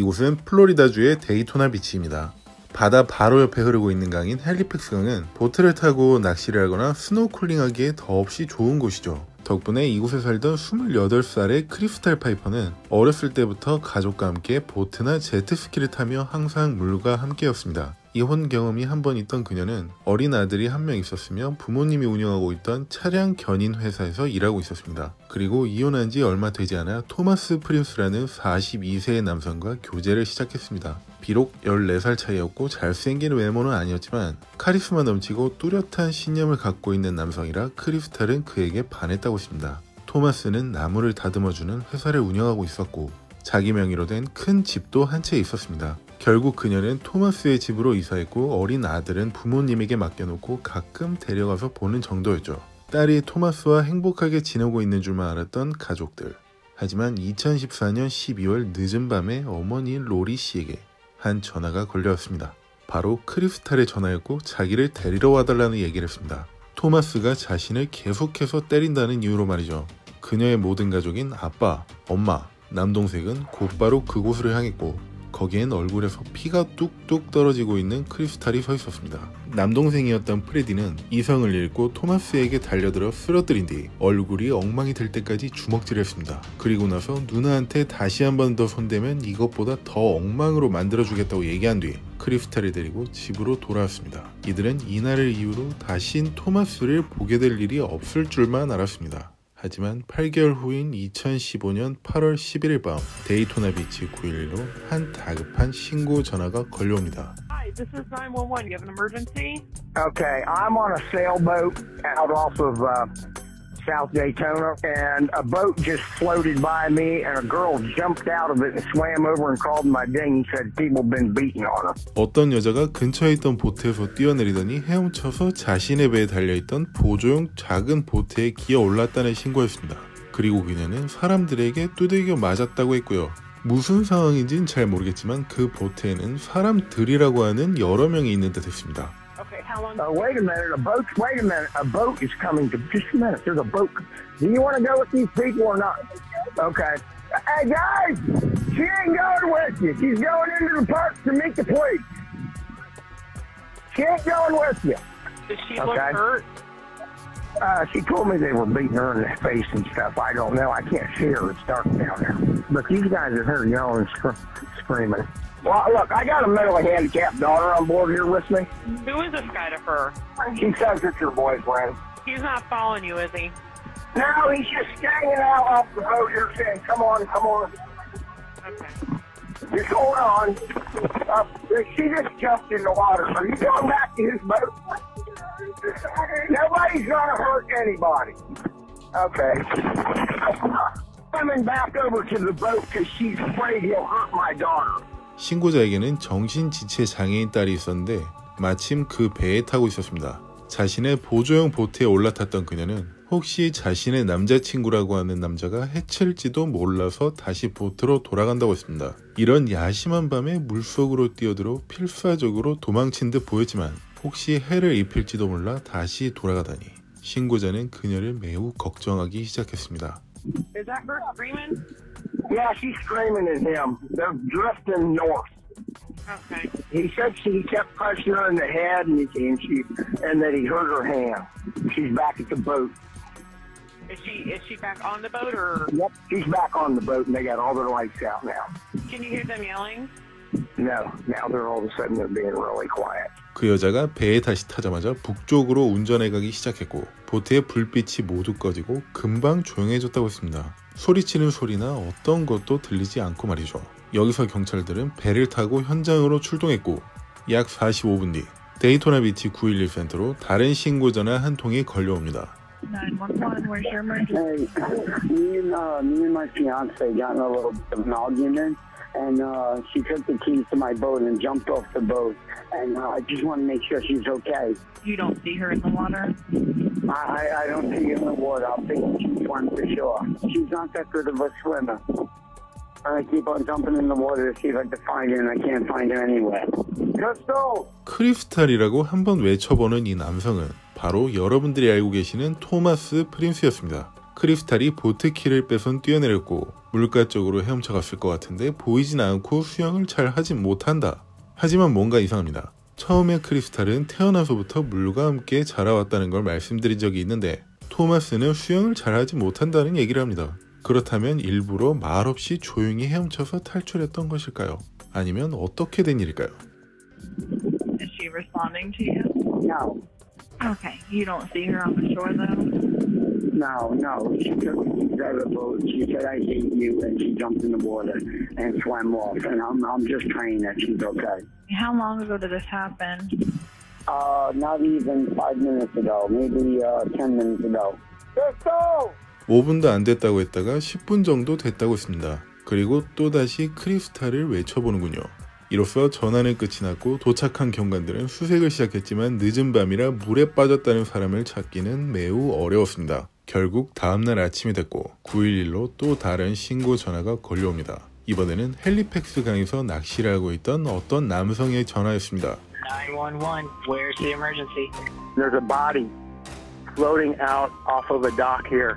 이곳은 플로리다주의 데이토나 비치입니다. 바다 바로 옆에 흐르고 있는 강인 헬리팩스 강은 보트를 타고 낚시를 하거나 스노클링하기에 더없이 좋은 곳이죠. 덕분에 이곳에 살던 28살의 크리스탈 파이퍼는 어렸을 때부터 가족과 함께 보트나 제트스키를 타며 항상 물과 함께였습니다. 이혼 경험이 한 번 있던 그녀는 어린 아들이 한 명 있었으며 부모님이 운영하고 있던 차량 견인 회사에서 일하고 있었습니다. 그리고 이혼한 지 얼마 되지 않아 토마스 프린스라는 42세의 남성과 교제를 시작했습니다. 비록 14살 차이였고 잘생긴 외모는 아니었지만 카리스마 넘치고 뚜렷한 신념을 갖고 있는 남성이라 크리스탈은 그에게 반했다고 했습니다. 토마스는 나무를 다듬어주는 회사를 운영하고 있었고 자기 명의로 된 큰 집도 한 채 있었습니다. 결국 그녀는 토마스의 집으로 이사했고 어린 아들은 부모님에게 맡겨놓고 가끔 데려가서 보는 정도였죠. 딸이 토마스와 행복하게 지내고 있는 줄만 알았던 가족들. 하지만 2014년 12월 늦은 밤에 어머니 로리 씨에게 한 전화가 걸려왔습니다. 바로 크리스탈의 전화였고 자기를 데리러 와달라는 얘기를 했습니다. 토마스가 자신을 계속해서 때린다는 이유로 말이죠. 그녀의 모든 가족인 아빠, 엄마, 남동생은 곧바로 그곳으로 향했고 거기엔 얼굴에서 피가 뚝뚝 떨어지고 있는 크리스탈이 서 있었습니다. 남동생이었던 프레디는 이성을 잃고 토마스에게 달려들어 쓰러뜨린 뒤 얼굴이 엉망이 될 때까지 주먹질했습니다. 그리고 나서 누나한테 다시 한 번 더 손대면 이것보다 더 엉망으로 만들어주겠다고 얘기한 뒤 크리스탈을 데리고 집으로 돌아왔습니다. 이들은 이날을 이유로 다신 토마스를 보게 될 일이 없을 줄만 알았습니다. 하지만 8개월 후인 2015년 8월 11일 밤 데이토나 비치 911로 한 다급한 신고 전화가 걸려옵니다. Hi, this is 911. You have an emergency? Okay, I'm on a sailboat out off of South Daytona, and a boat just floated by me, and a girl jumped out of it and swam over and called my ding and said people been beating on her. 어떤 여자가 근처에 있던 보트에서 뛰어내리더니 헤엄쳐서 자신의 배에 달려있던 보조용 작은 보트에 기어 올랐다는 신고였습니다. 그리고 그녀는 사람들에게 두들겨 맞았다고 했고요. 무슨 상황인지는 잘 모르겠지만 그 보트에는 사람들이라고 하는 여러 명이 있는 듯 했습니다. Okay, how long? Wait a minute, a boat is coming to, just a minute, there's a boat. Do you want to go with these people or not? Okay. Hey guys, she ain't going with you. She's going into the park to meet the police. She ain't going with you. Does she look hurt? She told me they were beating her in the face and stuff. I don't know. I can't see her. It's dark down there. But these guys are here yelling and screaming. Well, look, I got a mentally handicapped daughter on board here with me. Who is this guy to her? She says it's your boyfriend. He's not following you, is he? No, he's just hanging out off the boat here saying, come on, come on. Okay. Just hold on. She just jumped in the water. Are you going back to his boat? Nobody's going to hurt anybody. Okay. Coming back over to the boat because she's afraid he'll hurt my daughter. 신고자에게는 정신지체 장애인 딸이 있었는데 마침 그 배에 타고 있었습니다. 자신의 보조용 보트에 올라탔던 그녀는 혹시 자신의 남자친구라고 하는 남자가 해칠지도 몰라서 다시 보트로 돌아간다고 했습니다. 이런 야심한 밤에 물속으로 뛰어들어 필사적으로 도망친 듯 보였지만 혹시 해를 입힐지도 몰라 다시 돌아가다니 신고자는 그녀를 매우 걱정하기 시작했습니다. Is that her screaming? Yeah, she's screaming at him. They're drifting north. Okay. He said he kept punching her in the head and that he hurt her hand. She's back at the boat. Is she back on the boat or? Yep, she's back on the boat and they got all their lights out now. Can you hear them yelling? No, now they're all of a sudden they're being really quiet. 그 여자가 배에 다시 타자마자 북쪽으로 운전해 가기 시작했고 보트의 불빛이 모두 꺼지고 금방 조용해졌다고 했습니다. 소리치는 소리나 어떤 것도 들리지 않고 말이죠. 여기서 경찰들은 배를 타고 현장으로 출동했고 약 45분 뒤 데이토나 비치 911 센터로 다른 신고 전화 한 통이 걸려옵니다. 911, where's your emergency? Hey, me and my fiance got in a little bit of an argument, and she took the keys to my boat and jumped off the boat. And I just want to make sure she's okay. You don't see her in the water? I don't see her in the water. I'll think she's one for sure. She's not that good of a swimmer. I keep on jumping in the water to see if I can find her, and I can't find her anywhere. Crystal! 크리스탈이라고 한번 외쳐보는 이 남성은 바로 여러분들이 알고 계시는 토마스 프린스였습니다. 크리스탈이 보트 키를 빼손 뛰어내렸고 물가 쪽으로 헤엄쳐갔을 것 같은데 보이진 않고 수영을 잘 하진 못한다. 하지만 뭔가 이상합니다. 처음에 크리스탈은 태어나서부터 물과 함께 자라왔다는 걸 말씀드린 적이 있는데 토마스는 수영을 잘하지 못한다는 얘기를 합니다. 그렇다면 일부러 말없이 조용히 헤엄쳐서 탈출했던 것일까요? 아니면 어떻게 된 일일까요? Is she responding to you? No, Okay. You don't see her on the shore though? no. She took me out of the boat. She said, I hate you, and she jumped in the water and swam off. And I'm just praying that she's okay. How long ago did this happen? Not even 5 minutes ago, maybe 10 minutes ago. Let's go! 5분도 안 됐다고 했다가 10분 정도 됐다고 했습니다. 그리고 또다시 크리스탈을 외쳐보는군요. 이로써 전화는 끝이 났고 도착한 경관들은 수색을 시작했지만 늦은 밤이라 물에 빠졌다는 사람을 찾기는 매우 어려웠습니다. 결국 다음날 아침이 됐고 911로 또 다른 신고 전화가 걸려옵니다. 이번에는 헬리팩스 강에서 낚시를 하고 있던 어떤 남성의 전화였습니다. 911, where's the emergency? There's a body floating out off of a dock here.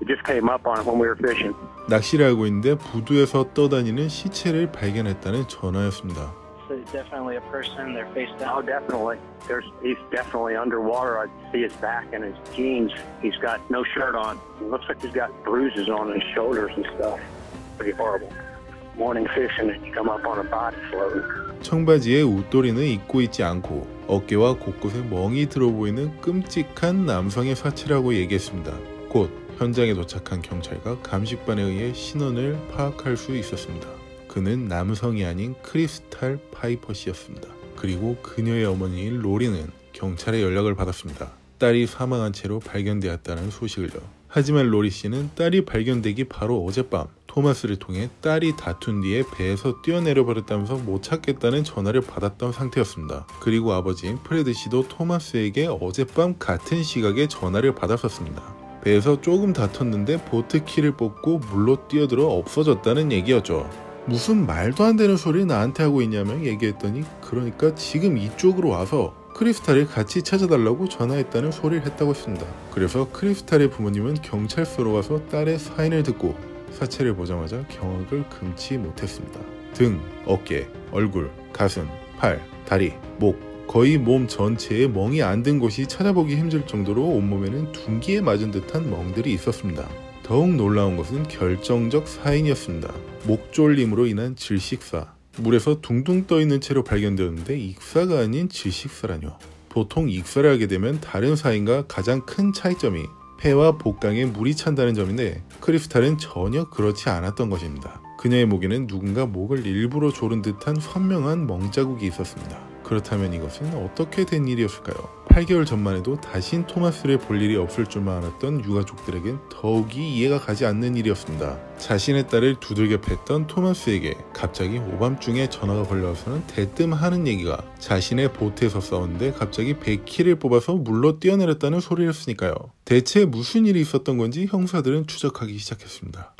It just came up on it when we were fishing. 낚시를 하고 있는데 부두에서 떠다니는 시체를 발견했다는 전화였습니다. So it's definitely a person, they're face Oh, down. definitely. He's definitely underwater. I see his back and his jeans. He's got no shirt on. It looks like he's got bruises on his shoulders and stuff. Pretty horrible. Morning fishing and you come up on a body floating. 청바지에 웃도리는 입고 있지 않고 어깨와 곳곳에 멍이 들어 보이는 끔찍한 남성의 사체라고 얘기했습니다. 곧 현장에 도착한 경찰과 감식반에 의해 신원을 파악할 수 있었습니다. 그는 남성이 아닌 크리스탈 파이퍼 씨였습니다. 그리고 그녀의 어머니인 로리는 경찰에 연락을 받았습니다. 딸이 사망한 채로 발견되었다는 소식을요. 하지만 로리 씨는 딸이 발견되기 바로 어젯밤 토마스를 통해 딸이 다툰 뒤에 배에서 뛰어내려 버렸다면서 못 찾겠다는 전화를 받았던 상태였습니다. 그리고 아버지인 프레드 씨도 토마스에게 어젯밤 같은 시각에 전화를 받았었습니다. 배에서 조금 다퉜는데 보트 키를 뽑고 물로 뛰어들어 없어졌다는 얘기였죠. 무슨 말도 안 되는 소리를 나한테 하고 있냐며 얘기했더니 그러니까 지금 이쪽으로 와서 크리스탈을 같이 찾아달라고 전화했다는 소리를 했다고 했습니다. 그래서 크리스탈의 부모님은 경찰서로 와서 딸의 사인을 듣고 사체를 보자마자 경악을 금치 못했습니다. 등, 어깨, 얼굴, 가슴, 팔, 다리, 목 거의 몸 전체에 멍이 안 든 곳이 찾아보기 힘들 정도로 온몸에는 둔기에 맞은 듯한 멍들이 있었습니다. 더욱 놀라운 것은 결정적 사인이었습니다. 목졸림으로 인한 질식사. 물에서 둥둥 떠있는 채로 발견되었는데 익사가 아닌 질식사라뇨. 보통 익사를 하게 되면 다른 사인과 가장 큰 차이점이 폐와 복강에 물이 찬다는 점인데 크리스탈은 전혀 그렇지 않았던 것입니다. 그녀의 목에는 누군가 목을 일부러 조른 듯한 선명한 멍자국이 있었습니다. 그렇다면 이것은 어떻게 된 일이었을까요? 8개월 전만 해도 다신 토마스를 볼 일이 없을 줄만 알았던 유가족들에겐 더욱이 이해가 가지 않는 일이었습니다. 자신의 딸을 두들겨 팼던 토마스에게 갑자기 오밤중에 전화가 걸려와서는 대뜸 하는 얘기가 자신의 보트에서 싸웠는데 갑자기 배키를 뽑아서 물로 뛰어내렸다는 소리를 했으니까요. 대체 무슨 일이 있었던 건지 형사들은 추적하기 시작했습니다.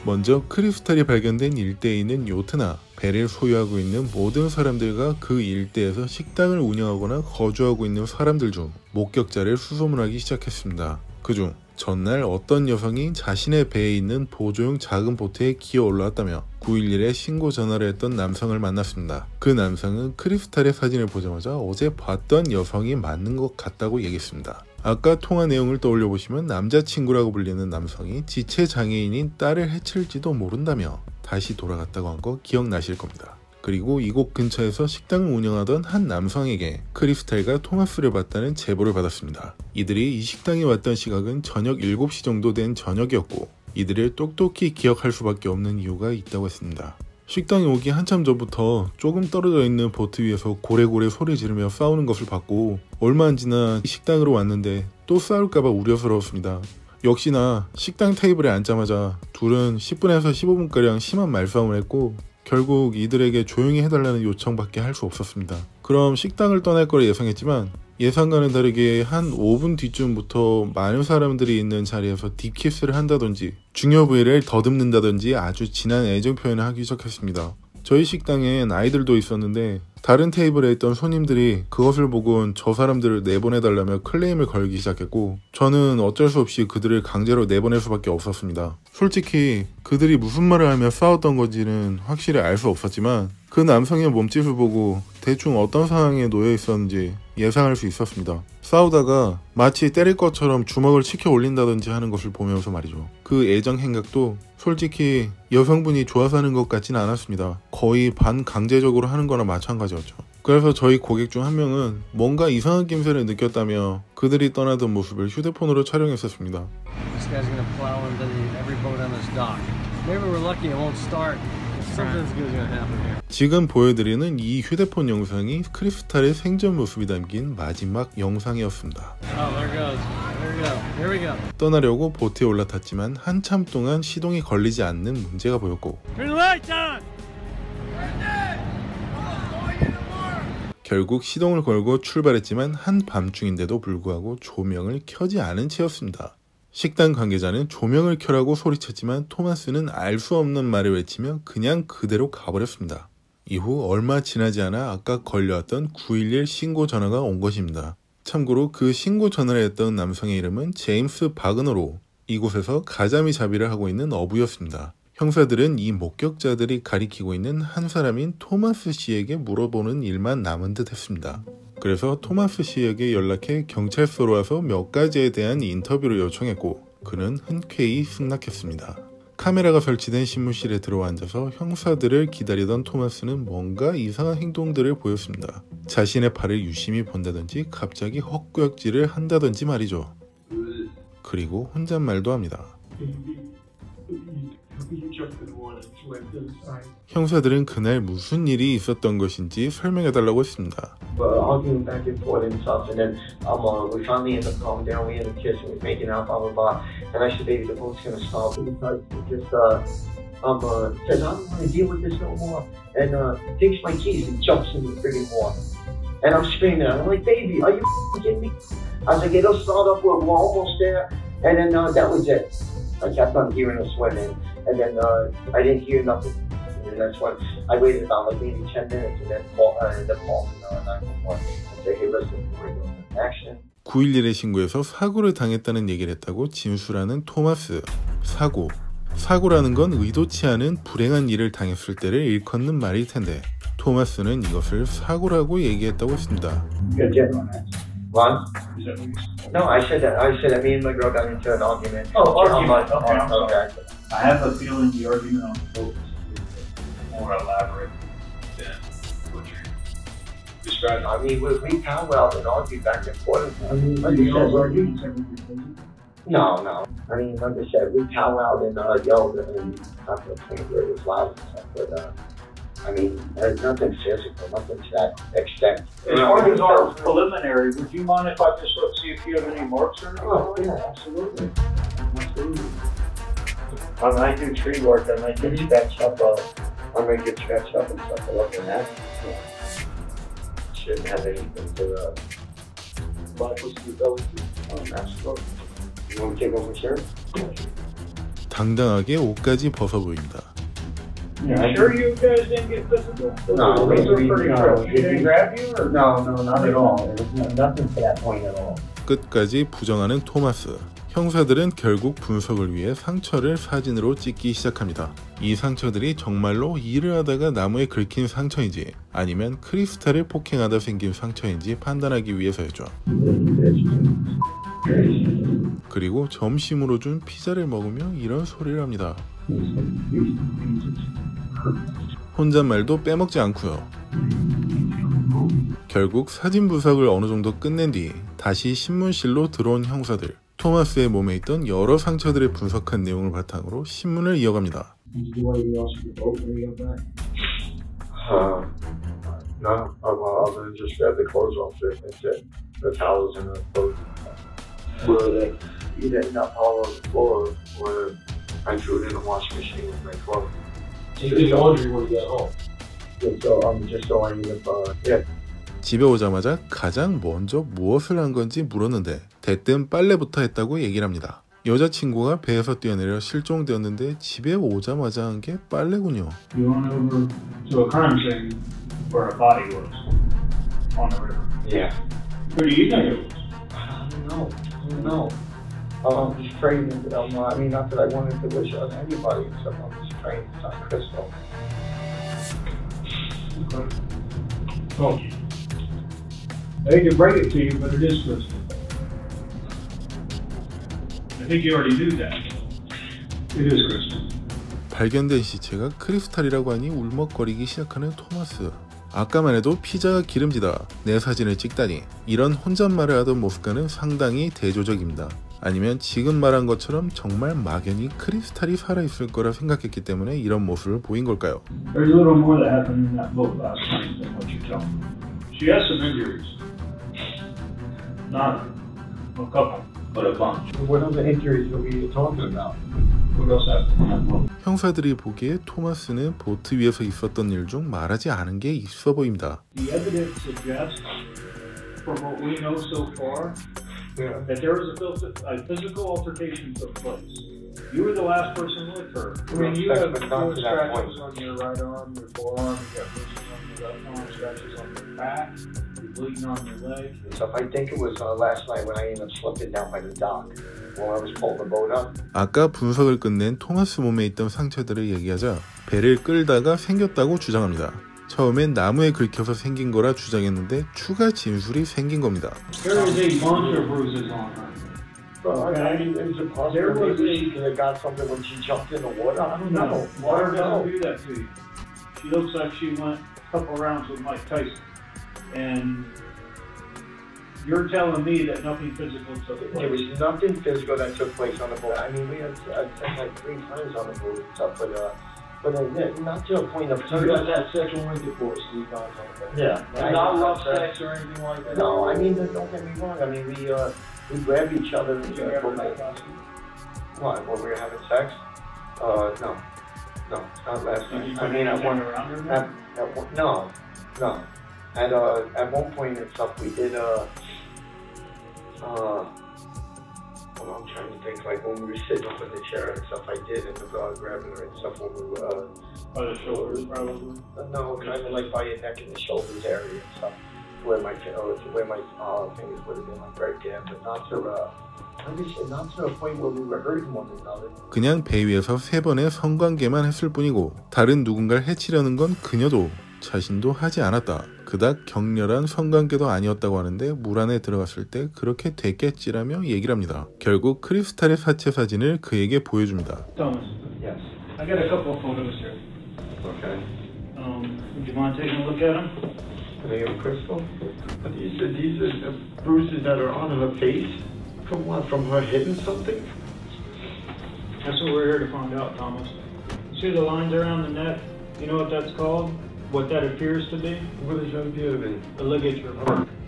먼저 크리스탈이 발견된 일대에 있는 요트나 배를 소유하고 있는 모든 사람들과 그 일대에서 식당을 운영하거나 거주하고 있는 사람들 중 목격자를 수소문하기 시작했습니다. 그중 전날 어떤 여성이 자신의 배에 있는 보조용 작은 보트에 기어 올라왔다며 911에 신고 전화를 했던 남성을 만났습니다. 그 남성은 크리스탈의 사진을 보자마자 어제 봤던 여성이 맞는 것 같다고 얘기했습니다. 아까 통화 내용을 떠올려 보시면 남자친구라고 불리는 남성이 지체장애인인 딸을 해칠지도 모른다며 다시 돌아갔다고 한 거 기억나실 겁니다. 그리고 이곳 근처에서 식당을 운영하던 한 남성에게 크리스탈과 토마스를 봤다는 제보를 받았습니다. 이들이 이 식당에 왔던 시각은 저녁 7시 정도 된 저녁이었고 이들을 똑똑히 기억할 수밖에 없는 이유가 있다고 했습니다. 식당에 오기 한참 전부터 조금 떨어져 있는 보트 위에서 고래고래 소리 지르며 싸우는 것을 봤고 얼마 안 지나 식당으로 왔는데 또 싸울까봐 우려스러웠습니다. 역시나 식당 테이블에 앉자마자 둘은 10분에서 15분가량 심한 말싸움을 했고 결국 이들에게 조용히 해달라는 요청밖에 할 수 없었습니다. 그럼 식당을 떠날 거라 예상했지만 예상과는 다르게 한 5분 뒤쯤부터 많은 사람들이 있는 자리에서 딥키스를 한다든지 중요 부위를 더듬는다든지 아주 진한 애정 표현을 하기 시작했습니다. 저희 식당엔 아이들도 있었는데 다른 테이블에 있던 손님들이 그것을 보곤 저 사람들을 내보내달라며 클레임을 걸기 시작했고 저는 어쩔 수 없이 그들을 강제로 내보낼 수밖에 없었습니다. 솔직히 그들이 무슨 말을 하며 싸웠던 건지는 확실히 알 수 없었지만 그 남성의 몸짓을 보고 대충 어떤 상황에 놓여 있었는지 예상할 수 있었습니다. 싸우다가 마치 때릴 것처럼 주먹을 치켜 올린다든지 하는 것을 보면서 말이죠. 그 애정 행각도 솔직히 여성분이 좋아서 하는 것 같진 않았습니다. 거의 반강제적으로 하는 거나 마찬가지였죠. 그래서 저희 고객 중 한 명은 뭔가 이상한 김새를 느꼈다며 그들이 떠나던 모습을 휴대폰으로 촬영했었습니다. This guy's gonna plow into every boat on this dock. Maybe we're lucky it won't start. Something's gonna happen here. 지금 보여드리는 이 휴대폰 영상이 크리스탈의 생전 모습이 담긴 마지막 영상이었습니다. Oh, there goes. There we go. Here we go. 떠나려고 보트에 올라탔지만 한참 동안 시동이 걸리지 않는 문제가 보였고 Turn the lights on. 결국 시동을 걸고 출발했지만 한밤중인데도 불구하고 조명을 켜지 않은 채였습니다. 식당 관계자는 조명을 켜라고 소리쳤지만 토마스는 알 수 없는 말을 외치며 그냥 그대로 가버렸습니다. 이후 얼마 지나지 않아 아까 걸려왔던 911 신고 전화가 온 것입니다. 참고로 그 신고 전화를 했던 남성의 이름은 제임스 바그너로 이곳에서 가자미 잡이를 하고 있는 어부였습니다. 형사들은 이 목격자들이 가리키고 있는 한 사람인 토마스 씨에게 물어보는 일만 남은 듯 했습니다. 그래서 토마스 씨에게 연락해 경찰서로 와서 몇 가지에 대한 인터뷰를 요청했고 그는 흔쾌히 승낙했습니다. 카메라가 설치된 신문실에 들어와 앉아서 형사들을 기다리던 토마스는 뭔가 이상한 행동들을 보였습니다. 자신의 팔을 유심히 본다든지 갑자기 헛구역질을 한다든지 말이죠. 그리고 혼잣말도 합니다. 형사들은 그날 무슨 일이 있었던 것인지 설명해달라고 했습니다. Arguing back and forth and stuff, and then we finally ended up calming down. We ended up kissing, we making out, blah blah blah. And I said, baby, the boat's gonna stop. He decides to just says, I don't want to deal with this no more, and takes my keys and jumps in the friggin' water. And I'm screaming at him, I'm like, baby, are you kidding me? I was like, it'll start up, we're almost there. And then that was it. I kept on hearing her swimming, and then I didn't hear nothing. And that's when I waited about like maybe 10 minutes, and then called 911 and said, hey, listen, we're doing an action. 911에 신고해서 사고를 당했다는 얘기를 했다고 진술하는 토마스. 사고라는 건 의도치 않은 불행한 일을 당했을 때를 일컫는 말일 텐데 토마스는 이것을 사고라고 얘기했다고 했습니다. What? No, I said that me and my girl got into an argument. Oh, argument. Okay. I have a feeling the argument on the boat is more elaborate than what you're describing. I mean, we powwowed and argued back and forth. I mean, you guys argued? No. I mean, like I said, we powwowed and yelled and not to the point where it was loud and stuff, but I mean, there's nothing physical, nothing to that extent. As far as our preliminary, would you mind if I just look see if you have any marks or anything? Oh, yeah, absolutely. I mean, I do tree work, I might get sketched up, and stuff like that. Yeah. Shouldn't have anything to, but what's the ability? Absolutely. You want me to take off my shirt? 당당하게 옷까지 벗어 보입니다. You sure you guys didn't get physical? No, Those are pretty gross. Did they grab you or? No, not at all. There was nothing to that point at all. 끝까지 부정하는 토마스. 형사들은 결국 분석을 위해 상처를 사진으로 찍기 시작합니다. 이 상처들이 정말로 일을 하다가 나무에 긁힌 상처인지 아니면 크리스탈을 폭행하다 생긴 상처인지 판단하기 위해서였죠. 그리고 점심으로 준 피자를 먹으며 이런 소리를 합니다. 혼잣말도 빼먹지 않고요. 결국 사진 분석을 어느 정도 끝낸 뒤 다시 신문실로 들어온 형사들. 토마스의 몸에 있던 여러 상처들을 분석한 내용을 바탕으로 신문을 이어갑니다. No, other than just grab the clothes off the towels and the clothes. Were they either not all over the floor or I threw it in the washing machine with my clothes. You did laundry when you got home. Just so I ended up, yeah. 집에 오자마자 가장 먼저 무엇을 한 건지 물었는데 대뜸 빨래부터 했다고 얘기를 합니다. 여자친구가 배에서 뛰어내려 실종되었는데 집에 오자마자 한 게 빨래군요. We went over to a crime scene where a body was on the river. Yeah. Who do you think it was? I don't know. I'm just praying that I mean, not that I wanted to wish on anybody, except I'm just praying it's not Crystal. Okay. Well, I hate to break it to you, but it is Crystal. I think you already knew that. It is Crystal. 발견된 시체가 크리스탈이라고 하니 울먹거리기 시작하는 토마스. 아까만 해도 피자가 기름지다, 내 사진을 찍다니, 이런 혼잣말을 하던 모습과는 상당히 대조적입니다. 아니면 지금 말한 것처럼 정말 막연히 크리스탈이 살아있을 거라 생각했기 때문에 이런 모습을 보인 걸까요? There's a little more that happened in that boat last night than what you tell me. She has some injuries. Not a couple, but a bunch. What other injuries are we talking about? What else happened in that boat? 형사들이 보기에 토마스는 보트 위에서 있었던 일 중 말하지 않은 게 있어 보입니다. The evidence suggests, from what we know so far, that there was a physical altercation took place. You were the last person with her. I mean, you have scratches on your right arm, your forearm, you got bruises on your left arm, scratches on your back, you're bleeding on your leg. So I think it was last night when I ended up slipping down by the dock while I was pulling the boat up. 아까 분석을 끝낸 토마스 몸에 있던 상처들을 얘기하자 배를 끌다가 생겼다고 주장합니다. 처음엔 나무에 긁혀서 생긴 거라 주장했는데 추가 진술이 생긴 겁니다. There is a bunch of bruises on her. I mean, is it possible maybe she could have got something when she jumped in the water? I don't know. Water doesn't do that to you. She looks like she went a couple rounds with Mike Tyson. And you're telling me that nothing physical took place? There was nothing physical that took place on the boat. I mean, we had sex like 3 times on the boat and stuff, but not to a point of... So you got that sexual intercourse, Steve, on the boat? Yeah. Not rough sex or anything like that? No, I mean, don't get me wrong. I mean, we grabbed each other. Did you ever make last What, when we were having sex? No, not last Did you night. I mean, at one... around her? No. At one point and stuff, we did, well, I'm trying to think, like when we were sitting up in the chair and stuff, I did end up grabbing her and stuff when we were, by the shoulders, probably? No, kind of like by your neck and the shoulders area and stuff, where my fingers would have been like right there, but not to a point where we were hurting one another. 그냥 배 위에서 3번의 성관계만 했을 뿐이고 다른 누군가를 해치려는 건 그녀도 자신도 하지 않았다. 그닥 격렬한 성관계도 아니었다고 하는데 물 안에 들어갔을 때 그렇게 됐겠지라며 얘기를 합니다. 결국 크리스탈의 사체 사진을 그에게 보여줍니다. Thomas. Yes. I got a couple of photos here. Okay. Would you mind taking a look at them? Are they of Crystal? These are the bruises that are on her face? From what? From her hitting something? That's what we're here to find out, Thomas. See the lines around the neck? You know what that's called? What that appears to be? What does that appear to be? A ligature.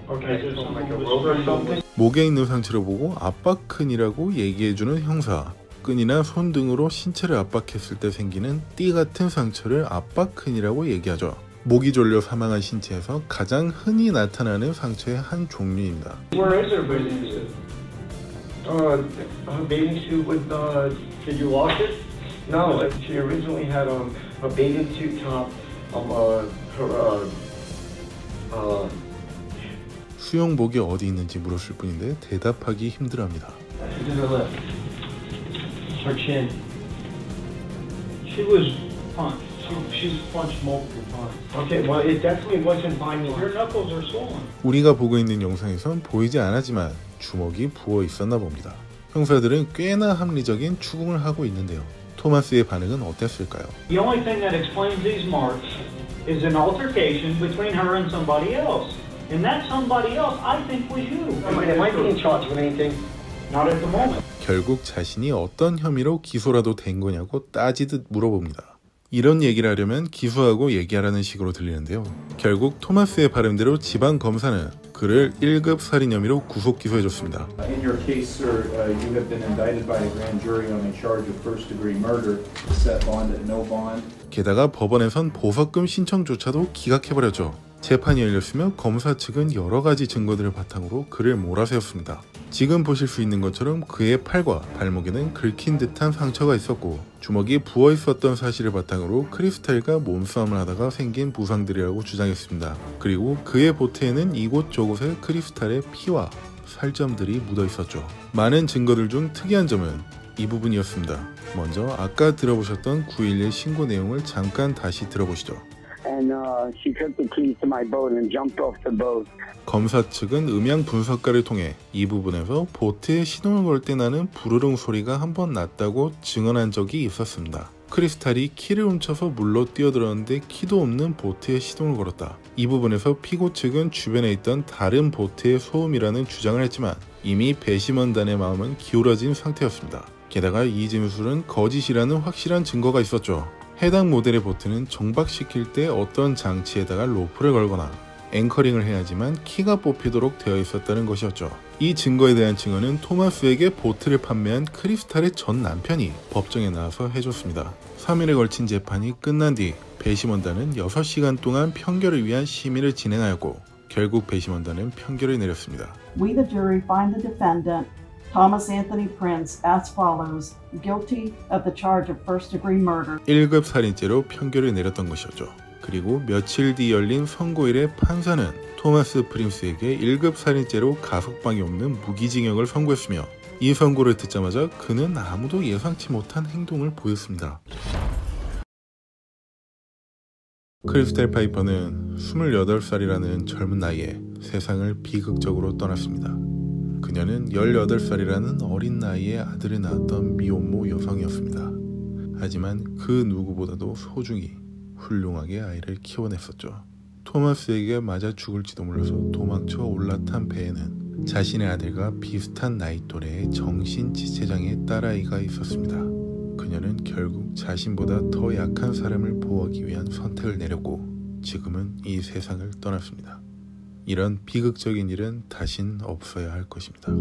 Okay, Is there so like a something rope or with something? 목에 있는 상처를 보고 압박근이라고 얘기해주는 형사. 끈이나 손 등으로 신체를 압박했을 때 생기는 띠 같은 상처를 압박근이라고 얘기하죠. 목이 졸려 사망한 신체에서 가장 흔히 나타나는 상처의 한 종류입니다. Where is her bathing suit? Her bathing suit with, Did you wash it? no, she originally had a bathing suit top, 수영복이 어디 있는지 물었을 뿐인데 대답하기 힘들어합니다. Look at her lip. Her chin. She was punched. She's punched multiple times. Okay, well, it definitely wasn't by me. Your knuckles are swollen. 우리가 보고 있는 영상에선 보이지 않았지만 주먹이 부어 있었나 봅니다. 형사들은 꽤나 합리적인 추궁을 하고 있는데요. 토마스의 반응은 어땠을까요? The only thing that explains these marks is an altercation between her and somebody else. And that somebody else, I think, was you. Am I being charged with anything? Not at the moment. 결국 자신이 어떤 혐의로 기소라도 된 거냐고 따지듯 물어봅니다. 이런 얘기를 하려면 기소하고 얘기하라는 식으로 들리는데요. 결국 토마스의 바람대로 지방검사는 그를 1급 살인 혐의로 구속 기소해줬습니다. In your case, sir, you have been indicted by a grand jury on a charge of first-degree murder, set bond at no bond. 게다가 법원에선 보석금 신청조차도 기각해버렸죠. 재판이 열렸으며 검사 측은 여러 가지 증거들을 바탕으로 그를 몰아세웠습니다. 지금 보실 수 있는 것처럼 그의 팔과 발목에는 긁힌 듯한 상처가 있었고 주먹이 부어 있었던 사실을 바탕으로 크리스탈과 몸싸움을 하다가 생긴 부상들이라고 주장했습니다. 그리고 그의 보트에는 이곳저곳에 크리스탈의 피와 살점들이 묻어 있었죠. 많은 증거들 중 특이한 점은 이 부분이었습니다. 먼저 아까 들어보셨던 911 신고 내용을 잠깐 다시 들어보시죠. And she took the keys to my boat and jumped off the boat. 검사 측은 음향 분석가를 통해 이 부분에서 보트에 시동을 걸 때 나는 부르릉 소리가 한 번 났다고 증언한 적이 있었습니다. 크리스탈이 키를 훔쳐서 물로 뛰어들었는데 키도 없는 보트에 시동을 걸었다. 이 부분에서 피고 측은 주변에 있던 다른 보트의 소음이라는 주장을 했지만 이미 배심원단의 마음은 기울어진 상태였습니다. 게다가 이 진술은 거짓이라는 확실한 증거가 있었죠. 해당 모델의 보트는 정박시킬 때 어떤 장치에다가 로프를 걸거나 앵커링을 해야지만 키가 뽑히도록 되어 있었다는 것이었죠. 이 증거에 대한 증언은 토마스에게 보트를 판매한 크리스탈의 전 남편이 법정에 나와서 해줬습니다. 3일에 걸친 재판이 끝난 뒤 배심원단은 6시간 동안 판결을 위한 심의를 진행하였고 결국 배심원단은 판결을 내렸습니다. We the jury find the defendant Thomas Anthony Prince as follows, guilty of the charge of first-degree murder. 1급 살인죄로 판결을 내렸던 것이었죠. 그리고 며칠 뒤 열린 선고일에 판사는 토마스 프린스에게 1급 살인죄로 가석방이 없는 무기징역을 선고했으며 이 선고를 듣자마자 그는 아무도 예상치 못한 행동을 보였습니다. 크리스탈 파이퍼는 28살이라는 젊은 나이에 세상을 비극적으로 떠났습니다. 그녀는 18살이라는 어린 나이에 아들을 낳았던 미혼모 여성이었습니다. 하지만 그 누구보다도 소중히 훌륭하게 아이를 키워냈었죠. 토마스에게 맞아 죽을지도 몰라서 도망쳐 올라탄 배에는 자신의 아들과 비슷한 나이 또래의 정신지체장애 딸아이가 있었습니다. 그녀는 결국 자신보다 더 약한 사람을 보호하기 위한 선택을 내렸고 지금은 이 세상을 떠났습니다. 이런 비극적인 일은 다신 없어야 할 것입니다.